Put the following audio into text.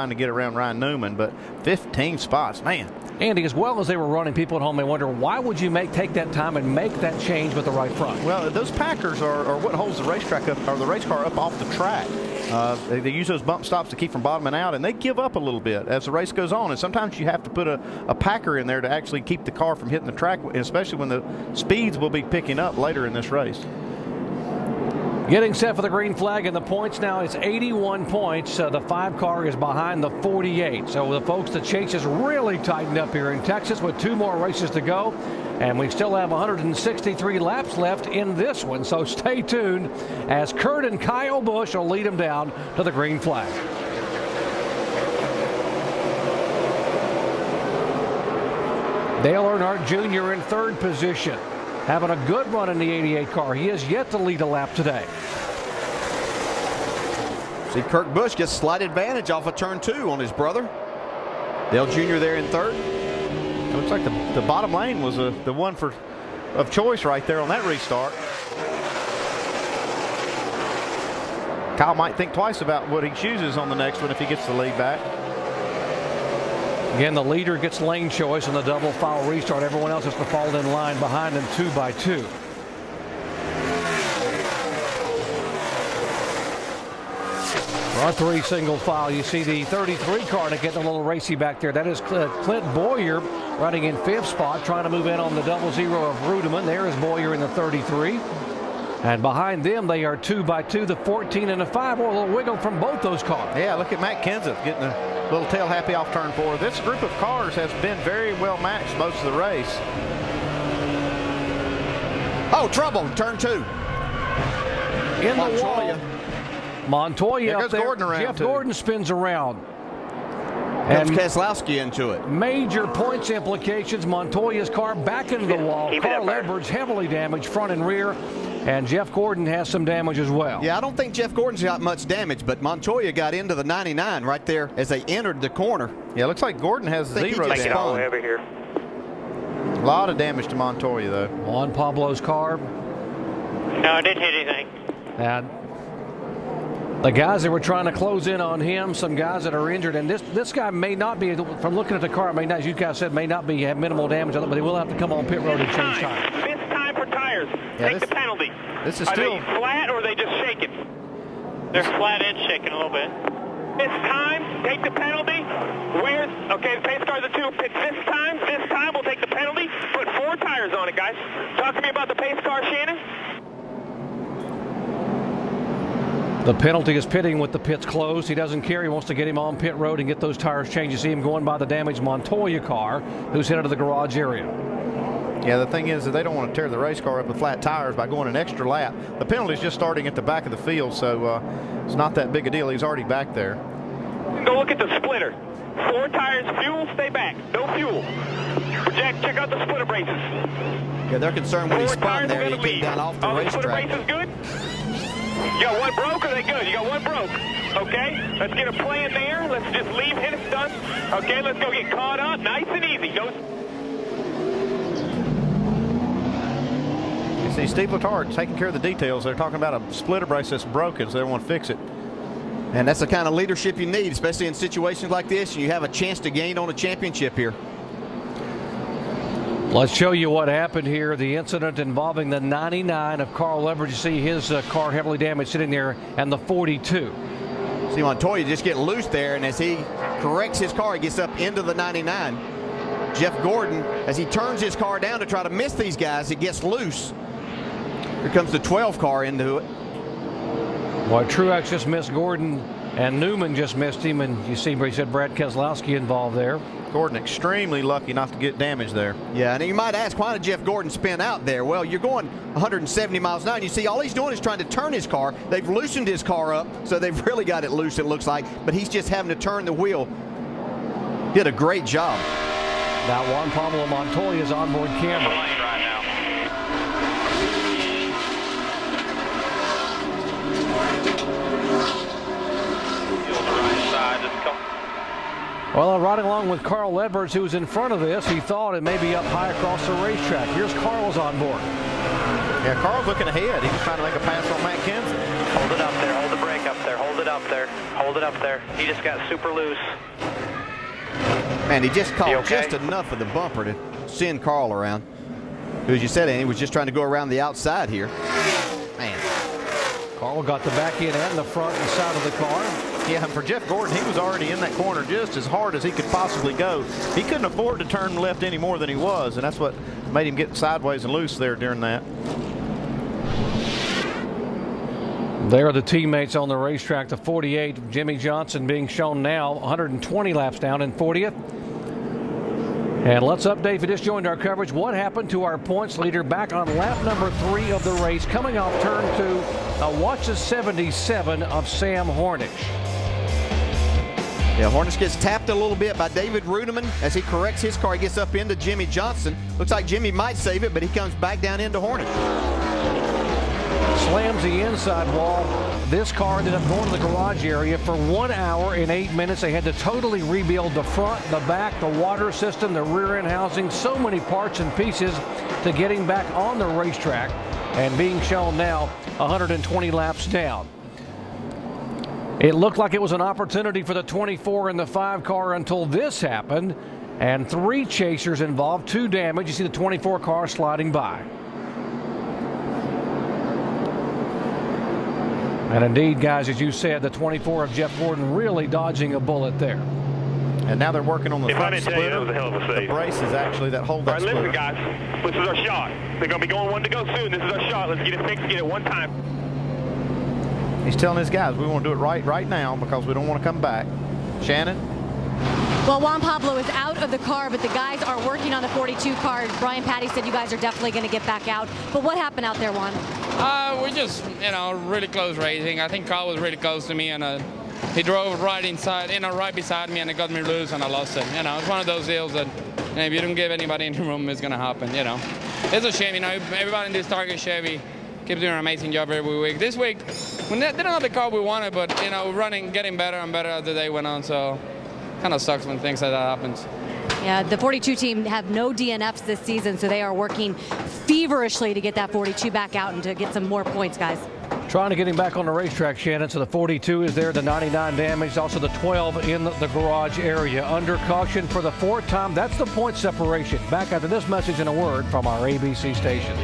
trying to get around Ryan Newman, but 15 spots, man. Andy, as well as they were running, people at home may wonder, why would you take that time and make that change with the right front? Well, those Packers are what holds the racetrack up, or the race car up off the track. They use those bump stops to keep from bottoming out, and they give up a little bit as the race goes on. And sometimes you have to put a Packer in there to actually keep the car from hitting the track, especially when the speeds will be picking up later in this race. Getting set for the green flag, and the points now is 81 points. The 5 car is behind the 48. So the folks, the chase is really tightened up here in Texas with 2 more races to go. And we still have 163 laps left in this one. So stay tuned as Kurt and Kyle Busch will lead them down to the green flag. Dale Earnhardt Jr. in 3rd position, having a good run in the 88 car. He has yet to lead a lap today. See, Kurt Busch gets slight advantage off of turn 2 on his brother. Dale Jr. there in 3rd. It looks like the bottom lane was the one of choice right there on that restart. Kyle might think twice about what he chooses on the next one if he gets the lead back. Again, the leader gets lane choice in the double foul restart. Everyone else has to fall in line behind him 2 by 2. Our 3 single file. You see the 33 car to get a little racy back there. That is Clint Boyer running in 5th spot, trying to move in on the 00 of Rudeman. There is Boyer in the 33. And behind them, they are 2 by 2, the 14 and the 5. Oh, a little wiggle from both those cars. Yeah, look at Matt Kenseth getting a little tail happy off turn 4. This group of cars has been very well matched most of the race. Oh, trouble, turn 2. In the wall. Montoya up there. Gordon around Jeff too. Gordon spins around. And Keselowski into it. Major points implications. Montoya's car back into the wall. Carl Edwards heavily damaged front and rear. And Jeff Gordon has some damage as well. Yeah, I don't think Jeff Gordon's got much damage, but Montoya got into the 99 right there as they entered the corner. Yeah, it looks like Gordon has 0 damage. It all the way over here. A lot of damage to Montoya, though. On Pablo's car. No, I didn't hit anything. And the guys that were trying to close in on him, some guys that are injured, and this guy may not be, from looking at the car, may not, as you guys said, may not be have minimal damage on it, but he will have to come on pit road and change tires. Missed time for tires. Take the penalty. This is are still they flat or are they just shaking? They're flat and shaking a little bit. Missed time. Take the penalty. Okay, the pace cars are 2. Pit this time we'll take the penalty. Put 4 tires on it, guys. Talk to me about the pace car, Shannon. The penalty is pitting with the pits closed. He doesn't care. He wants to get him on pit road and get those tires changed. You see him going by the damaged Montoya car, who's headed to the garage area. Yeah, the thing is that they don't want to tear the race car up with flat tires by going an extra lap. The penalty is just starting at the back of the field, so it's not that big a deal. He's already back there. Go look at the splitter. 4 tires, fuel, stay back. No fuel. Jack, check out the splitter braces. Yeah, they're concerned when he spun there. He came down off the racetrack. The splitter braces good? You got 1 broke, or are they good? You got 1 broke. Okay, let's get a plan there. Let's just leave hit it done. Okay, let's go get caught up. Nice and easy. You see Steve Letarte taking care of the details. They're talking about a splitter brace that's broken, so they want to fix it. And that's the kind of leadership you need, especially in situations like this. You have a chance to gain on a championship here. Let's show you what happened here. The incident involving the 99 of Carl Edwards. You see his car heavily damaged sitting there, and the 42. See Montoya just get loose there, and as he corrects his car, he gets up into the 99. Jeff Gordon, as he turns his car down to try to miss these guys, it gets loose. Here comes the 12 car into it. Well, Truex just missed Gordon, and Newman just missed him, and you see where he said Brad Keselowski involved there. Gordon extremely lucky not to get damaged there. Yeah, and you might ask, why did Jeff Gordon spin out there? Well, you're going 170 miles an hour, and you see all he's doing is trying to turn his car. They've loosened his car up, so they've really got it loose, it looks like, but he's just having to turn the wheel. Did a great job. Now Juan Pablo Montoya's onboard camera. Right now. Well, riding along with Carl Edwards, who was in front of this, he thought it may be up high across the racetrack. Here's Carl's on board. Yeah, Carl's looking ahead. He was trying to make a pass on Matt Kenseth. Hold it up there. Hold the brake up there. Hold it up there. Hold it up there. He just got super loose. Man, he just caught okay? just enough of the bumper to send Carl around. Who, as you said, Andy, was just trying to go around the outside here. Man. Carl got the back end and the front and side of the car. Yeah, and for Jeff Gordon, he was already in that corner just as hard as he could possibly go. He couldn't afford to turn left any more than he was, and that's what made him get sideways and loose there during that. There are the teammates on the racetrack. The 48, Jimmy Johnson being shown now 120 laps down in 40th. And let's update, if you just joined our coverage, what happened to our points leader back on lap number 3 of the race, coming off turn 2. Watch the 77 of Sam Hornish. Yeah, Hornish gets tapped a little bit by David Rudeman as he corrects his car. He gets up into Jimmy Johnson. Looks like Jimmy might save it, but he comes back down into Hornish. Slams the inside wall. This car ended up going to the garage area for 1 hour and 8 minutes. They had to totally rebuild the front, the back, the water system, the rear end housing, so many parts and pieces to get him back on the racetrack, and being shown now 120 laps down. It looked like it was an opportunity for the 24 and the 5 car until this happened, and 3 chasers involved, 2 damaged. You see the 24 car sliding by. And indeed, guys, as you said, the 24 of Jeff Gordon really dodging a bullet there. And now they're working on the front If I didn't tell you, splitter. that was a hell of a The save. braces actually that hold All that right, splitter. listen, guys. This is our shot. They're going to be going one to go soon. This is our shot. Let's get it fixed, get it one time. He's telling his guys, we want to do it right now because we don't want to come back. Shannon? Well, Juan Pablo is out of the car, but the guys are working on the 42 car. Brian Patty said you guys are definitely going to get back out. But what happened out there, Juan? We just, really close racing. I think Carl was really close to me, and he drove right inside, right beside me, and it got me loose, and I lost it. It's one of those deals that if you don't give anybody in the room, it's going to happen. It's a shame. Everybody in this Target Chevy keeps doing an amazing job every week. This week, we didn't have the car we wanted, but running, getting better and better as the day went on. So, kind of sucks when things like that happens. Yeah, the 42 team have no DNFs this season, so they are working feverishly to get that 42 back out and to get some more points, guys. Trying to get him back on the racetrack, Shannon. So the 42 is there, the 99 damaged, also the 12 in the garage area. Under caution for the 4th time. That's the point separation. Back after this message and a word from our ABC station.